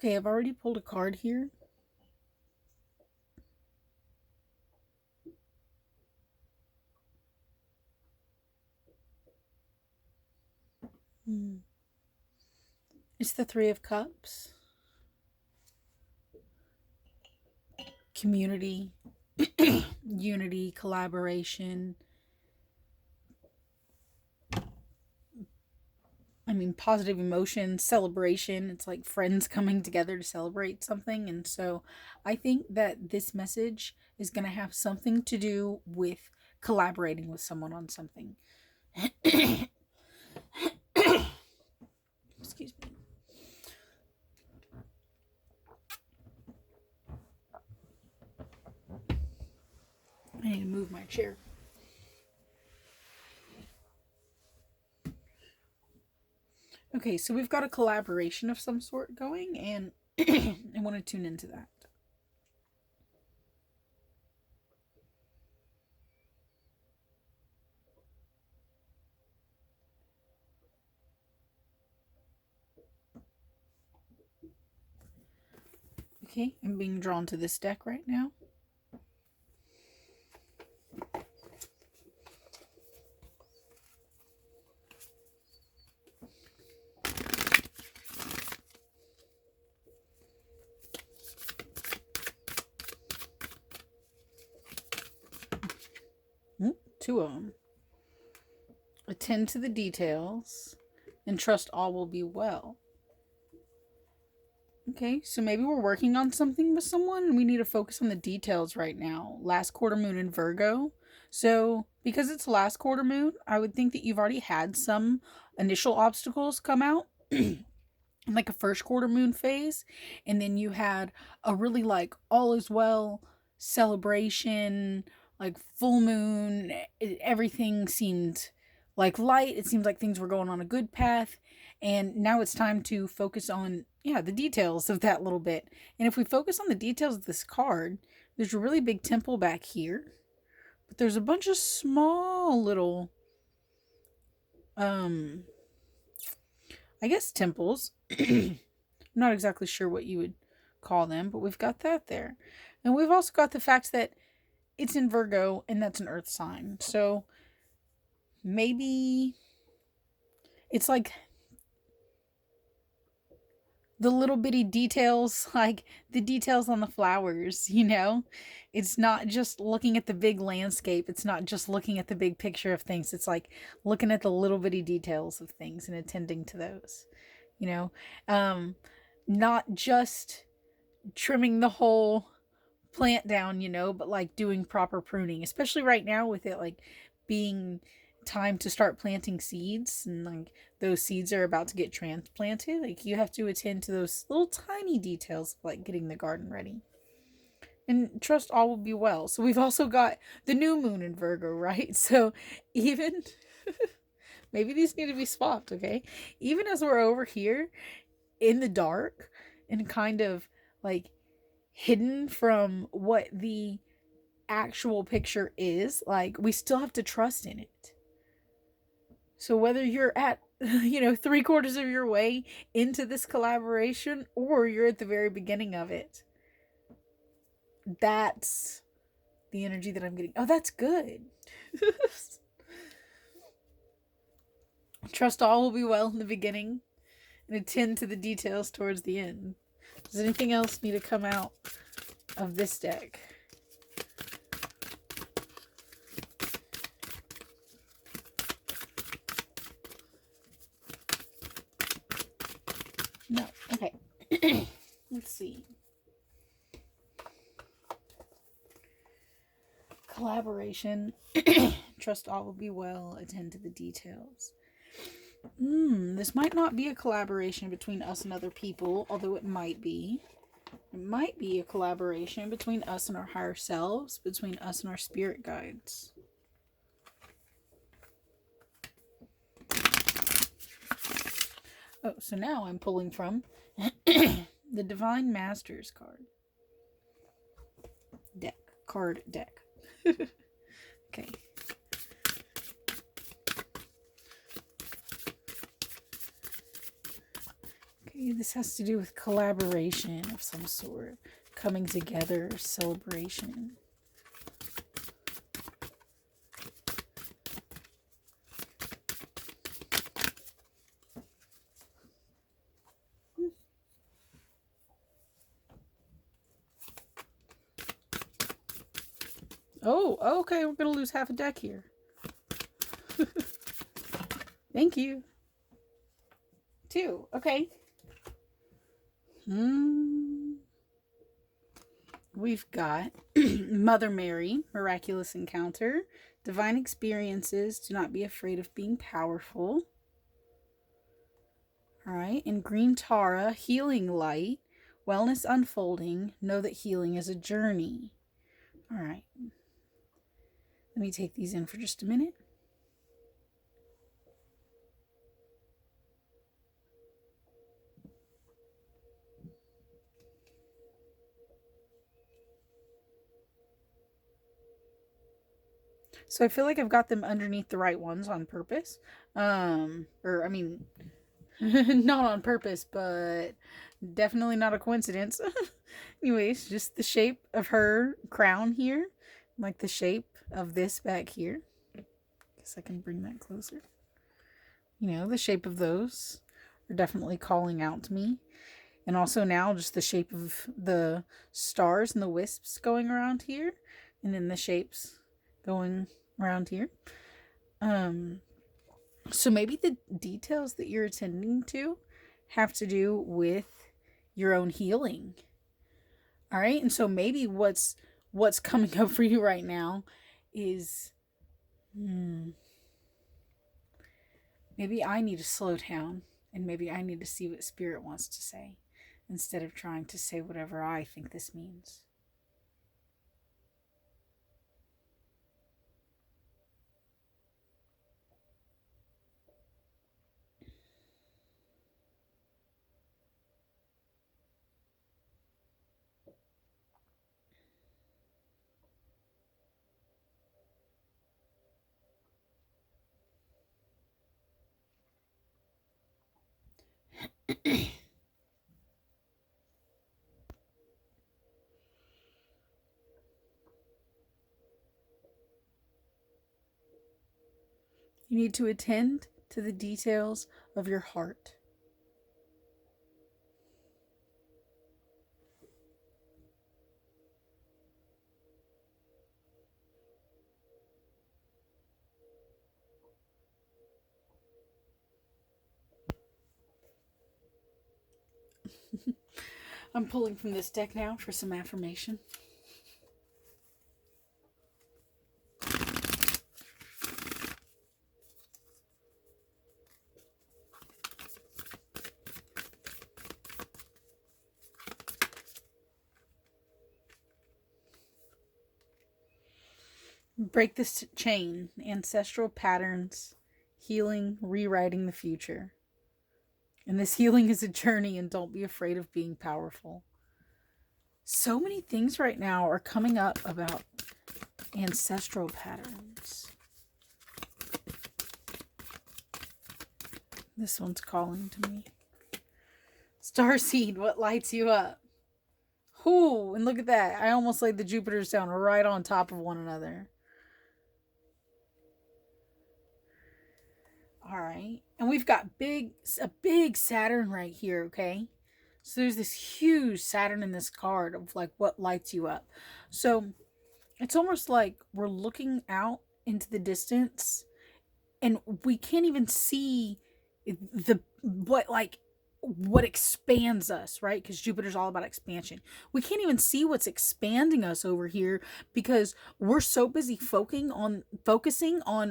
Okay, I've already pulled a card here. It's the Three of Cups. Community, unity, collaboration. I mean, positive emotion, celebration. It's like friends coming together to celebrate something. And so I think that this message is going to have something to do with collaborating with someone on something. Excuse me. I need to move my chair. Okay, so we've got a collaboration of some sort going, and I want to tune into that. Okay, I'm being drawn to this deck right now. Two of them. Attend to the details and trust all will be well. Okay, so maybe we're working on something with someone and we need to focus on the details right now. Last quarter moon in Virgo. So, because it's last quarter moon, I would think that you've already had some initial obstacles come out. Like a first quarter moon phase, and then you had a really like all is well celebration, like full moon. Everything seemed like light. It seemed like things were going on a good path, and now it's time to focus on the details of that little bit. And if we focus on the details of this card, there's a really big temple back here, but there's a bunch of small little I guess temples. I'm not exactly sure what you would call them, but we've got that there. And we've also got the fact that it's in Virgo and that's an earth sign. So maybe it's like the little bitty details, like the details on the flowers, It's not just looking at the big landscape. It's not just looking at the big picture of things. It's like looking at the little bitty details of things and attending to those, you know? Not just trimming the whole plant down, but like doing proper pruning, especially right now with it like being time to start planting seeds, and like those seeds are about to get transplanted. Like you have to attend to those little tiny details like getting the garden ready. And trust all will be well. So we've also got the new moon in Virgo, right? So even maybe these need to be swapped, okay? Even as we're over here in the dark and kind of like hidden from what the actual picture is, like we still have to trust in it. So whether you're at 3/4 of your way into this collaboration or you're at the very beginning of it, that's the energy that I'm getting. Oh, that's good. Trust all will be well in the beginning and attend to the details towards the end. Does anything else need to come out of this deck? No. Okay. Let's see. Collaboration. Trust all will be well. Attend to the details. This might not be a collaboration between us and other people, although it might be. It might be a collaboration between us and our higher selves, between us and our spirit guides. Oh, so now I'm pulling from the Divine Masters card. Card deck. Okay. Okay, this has to do with collaboration of some sort, coming together, celebration. Oh, okay, we're going to lose half a deck here. Thank you. 2, okay. We've got Mother Mary, miraculous encounter, divine experiences, do not be afraid of being powerful. All right, and Green Tara, healing light, wellness unfolding, know that healing is a journey. All right. Let me take these in for just a minute. So I feel like I've got them underneath the right ones on purpose. Or I mean, not on purpose, but definitely not a coincidence. Anyways, just the shape of her crown here, like the shape of this back here. Guess I can bring that closer. You know, the shape of those are definitely calling out to me. And also now just the shape of the stars and the wisps going around here. And then the shapes going around here. So maybe the details that you're attending to have to do with your own healing. All right? And so maybe what's coming up for you right now is maybe I need to slow down, and maybe I need to see what Spirit wants to say instead of trying to say whatever I think this means. You need to attend to the details of your heart. I'm pulling from this deck now for some affirmation. Break this chain, ancestral patterns, healing, rewriting the future. And this healing is a journey, and don't be afraid of being powerful. So many things right now are coming up about ancestral patterns. This one's calling to me. Starseed, what lights you up? Ooh, and look at that. I almost laid the Jupiters down right on top of one another. All right. And we've got a big Saturn right here, okay? So there's this huge Saturn in this card of like what lights you up. So it's almost like we're looking out into the distance and we can't even see what expands us, right? Because Jupiter's all about expansion. We can't even see what's expanding us over here because we're so busy focusing on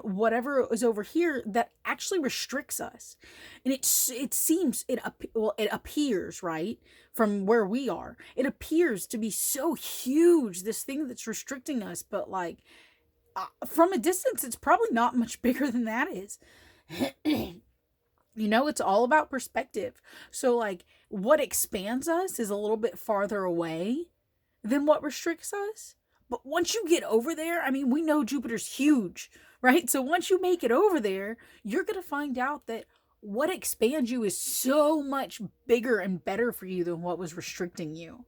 whatever is over here that actually restricts us. And it appears, right, from where we are, it appears to be so huge, this thing that's restricting us, but like from a distance, it's probably not much bigger than that is. You know, it's all about perspective. So, like, what expands us is a little bit farther away than what restricts us. But once you get over there, I mean, we know Jupiter's huge, right? So once you make it over there, you're going to find out that, what expands you is so much bigger and better for you than what was restricting you.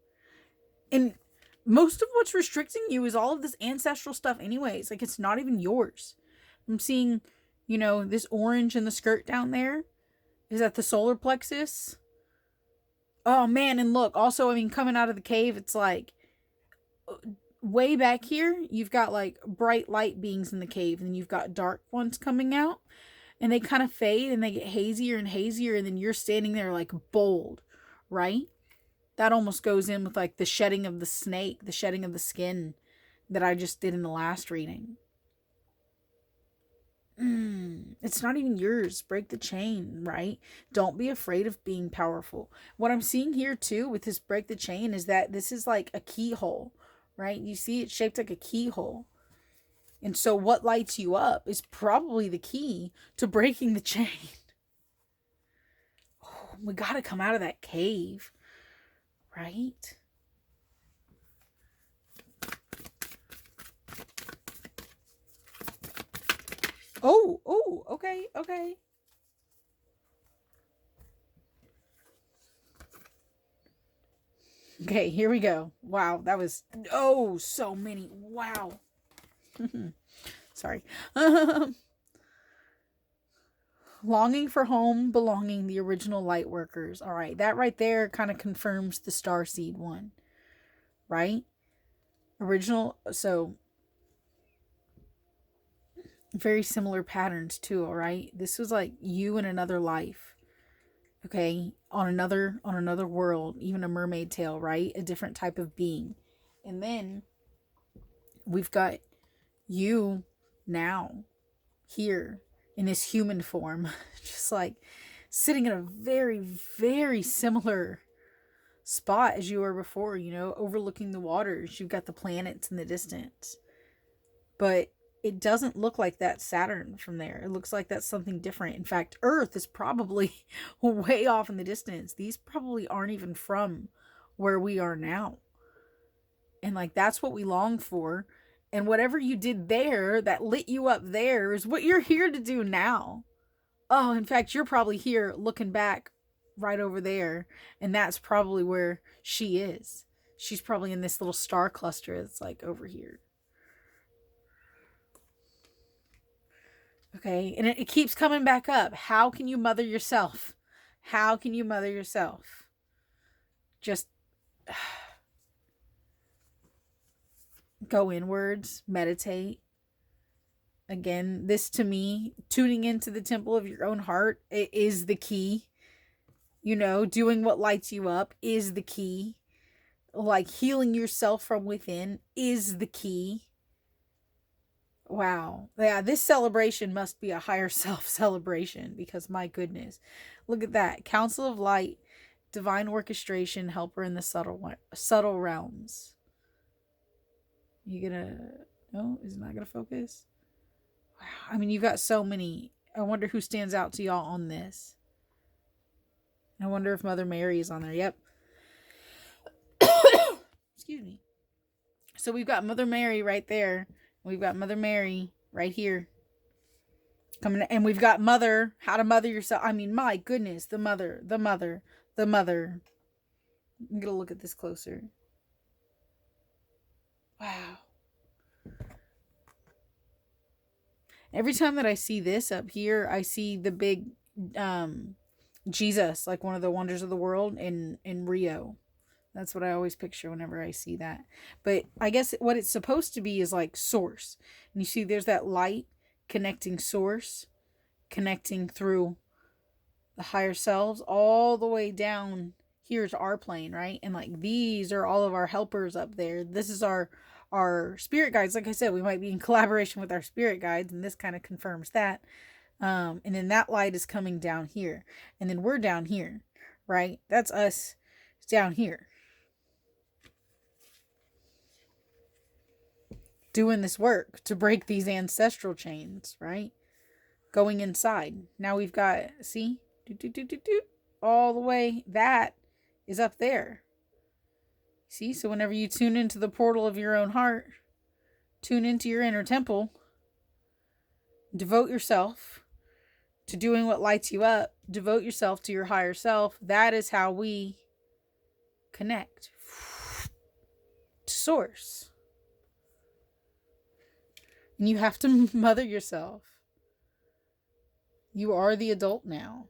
And most of what's restricting you is all of this ancestral stuff anyways. Like, it's not even yours. I'm seeing, this orange in the skirt down there. Is that the solar plexus? Oh man, and look, also, coming out of the cave, it's like way back here, you've got like bright light beings in the cave, and you've got dark ones coming out, and they kind of fade and they get hazier and hazier, and then you're standing there like bold, right? That almost goes in with like the shedding of the snake, the shedding of the skin that I just did in the last reading. It's not even yours. Break the chain, right? Don't be afraid of being powerful. What I'm seeing here too with this break the chain is that this is like a keyhole, right? You see it's shaped like a keyhole. And so what lights you up is probably the key to breaking the chain. Oh, we got to come out of that cave, right? Oh, okay. Okay, here we go. Wow, that was, so many. Wow. Sorry. Longing for home, belonging, the original light workers. All right, that right there kind of confirms the starseed one, right? Original, so very similar patterns too, all right? This was like you in another life, okay? On another world, even a mermaid tail, right? A different type of being. And then we've got you now here in this human form, just like sitting in a very, very similar spot as you were before, overlooking the waters. You've got the planets in the distance. But it doesn't look like that's Saturn from there. It looks like that's something different. In fact, Earth is probably way off in the distance. These probably aren't even from where we are now. And like, that's what we long for. And whatever you did there that lit you up there is what you're here to do now. Oh, in fact, you're probably here looking back right over there. And that's probably where she is. She's probably in this little star cluster that's like over here. Okay, and it keeps coming back up. How can you mother yourself? How can you mother yourself? Just go inwards, meditate. Again, this to me, tuning into the temple of your own heart is the key. Doing what lights you up is the key. Like, healing yourself from within is the key. Wow. Yeah, this celebration must be a higher self celebration, because my goodness. Look at that. Council of Light, divine orchestration, helper in the subtle realms. You gonna, no, is it not gonna focus? Wow. You've got so many. I wonder who stands out to y'all on this. I wonder if Mother Mary is on there. Yep. Excuse me. So we've got Mother Mary right there. We've got Mother Mary right here. Coming, and we've got Mother, how to mother yourself. My goodness, the mother. I'm gonna look at this closer. Wow. Every time that I see this up here, I see the big Jesus, like one of the wonders of the world in Rio. That's what I always picture whenever I see that. But I guess what it's supposed to be is like source. And you see there's that light connecting source, connecting through the higher selves all the way down here to our plane, right? And like, these are all of our helpers up there. This is our spirit guides. Like I said, we might be in collaboration with our spirit guides, and this kind of confirms that. And then that light is coming down here. And then we're down here, right? That's us down here, doing this work to break these ancestral chains, right? Going inside. Now we've got, see? All the way. That is up there. See? So whenever you tune into the portal of your own heart, tune into your inner temple, devote yourself to doing what lights you up. Devote yourself to your higher self. That is how we connect to source. And you have to mother yourself. You are the adult now.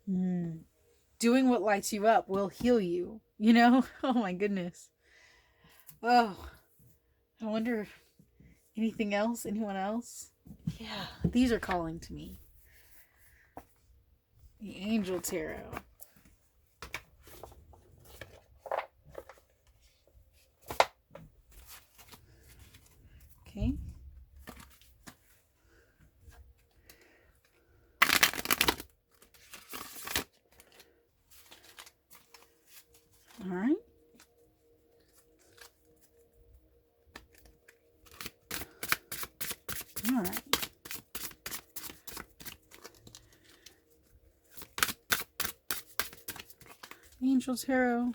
Doing what lights you up will heal you. You know? Oh my goodness. Oh, I wonder anything else? Anyone else? Yeah, these are calling to me. The Angel Tarot. Okay. All right. All right. Angel Tarot.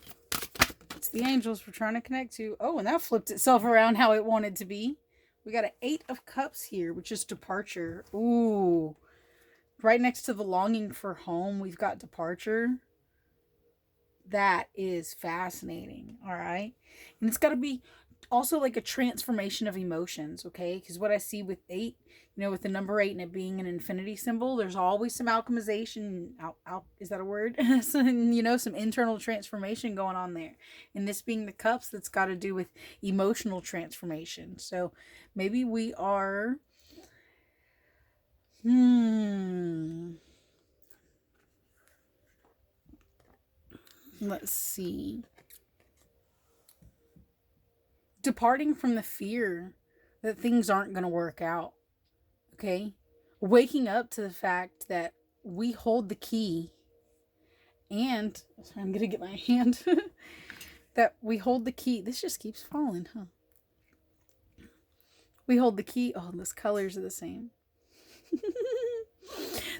It's the angels we're trying to connect to. Oh, and that flipped itself around how it wanted to be. We got an 8 of Cups here, which is departure. Ooh. Right next to the longing for home, we've got departure. That is fascinating. All right. And it's got to be also like a transformation of emotions, okay? Because what I see with 8, with the number 8 and it being an infinity symbol, there's always some alchemization. Is that a word? Some internal transformation going on there. And this being the cups, that's got to do with emotional transformation. So maybe we are. Let's see. Departing from the fear that things aren't going to work out. Okay? Waking up to the fact that we hold the key. And I'm going to get my hand. That we hold the key. This just keeps falling, huh? We hold the key. Oh, those colors are the same.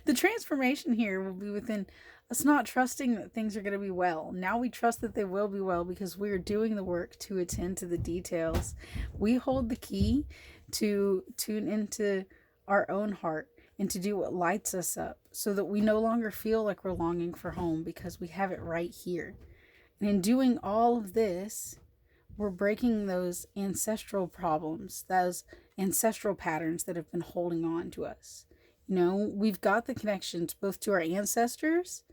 The transformation here will be within us not trusting that things are going to be well. Now we trust that they will be well because we are doing the work to attend to the details. We hold the key to tune into our own heart and to do what lights us up so that we no longer feel like we're longing for home because we have it right here. And in doing all of this, we're breaking those ancestral problems, those ancestral patterns that have been holding on to us. We've got the connections both to our ancestors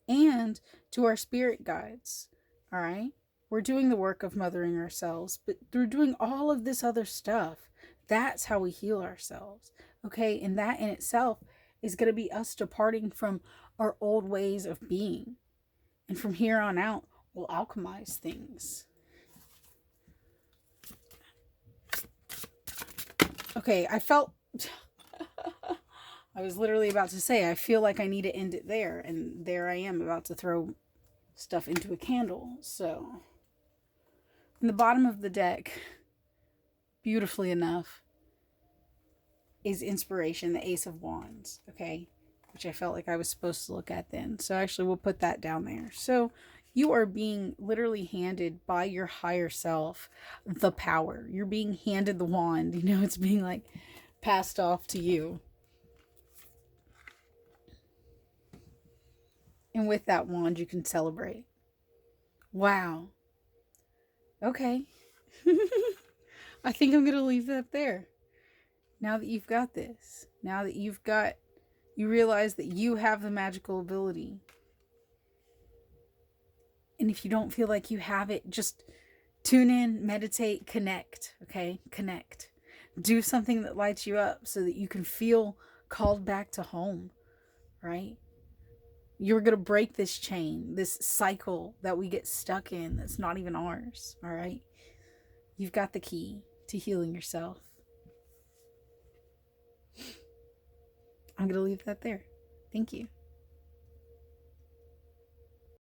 and to our spirit guides. All right? We're doing the work of mothering ourselves, but through doing all of this other stuff, that's how we heal ourselves. Okay? And that in itself is going to be us departing from our old ways of being. And from here on out, we'll alchemize things. Okay, I felt... I was literally about to say, I feel like I need to end it there. And there I am about to throw stuff into a candle. So, in the bottom of the deck, beautifully enough, is inspiration, the Ace of Wands. Okay? Which I felt like I was supposed to look at then. So actually, we'll put that down there. So, you are being literally handed by your higher self the power. You're being handed the wand. It's being like passed off to you. And with that wand, you can celebrate. Wow. Okay. I think I'm going to leave that there. Now that you've got this. Now that you realize that you have the magical ability. And if you don't feel like you have it, just tune in, meditate, connect. Okay? Connect. Do something that lights you up so that you can feel called back to home. Right? You're going to break this chain, this cycle that we get stuck in that's not even ours, all right? You've got the key to healing yourself. I'm going to leave that there. Thank you.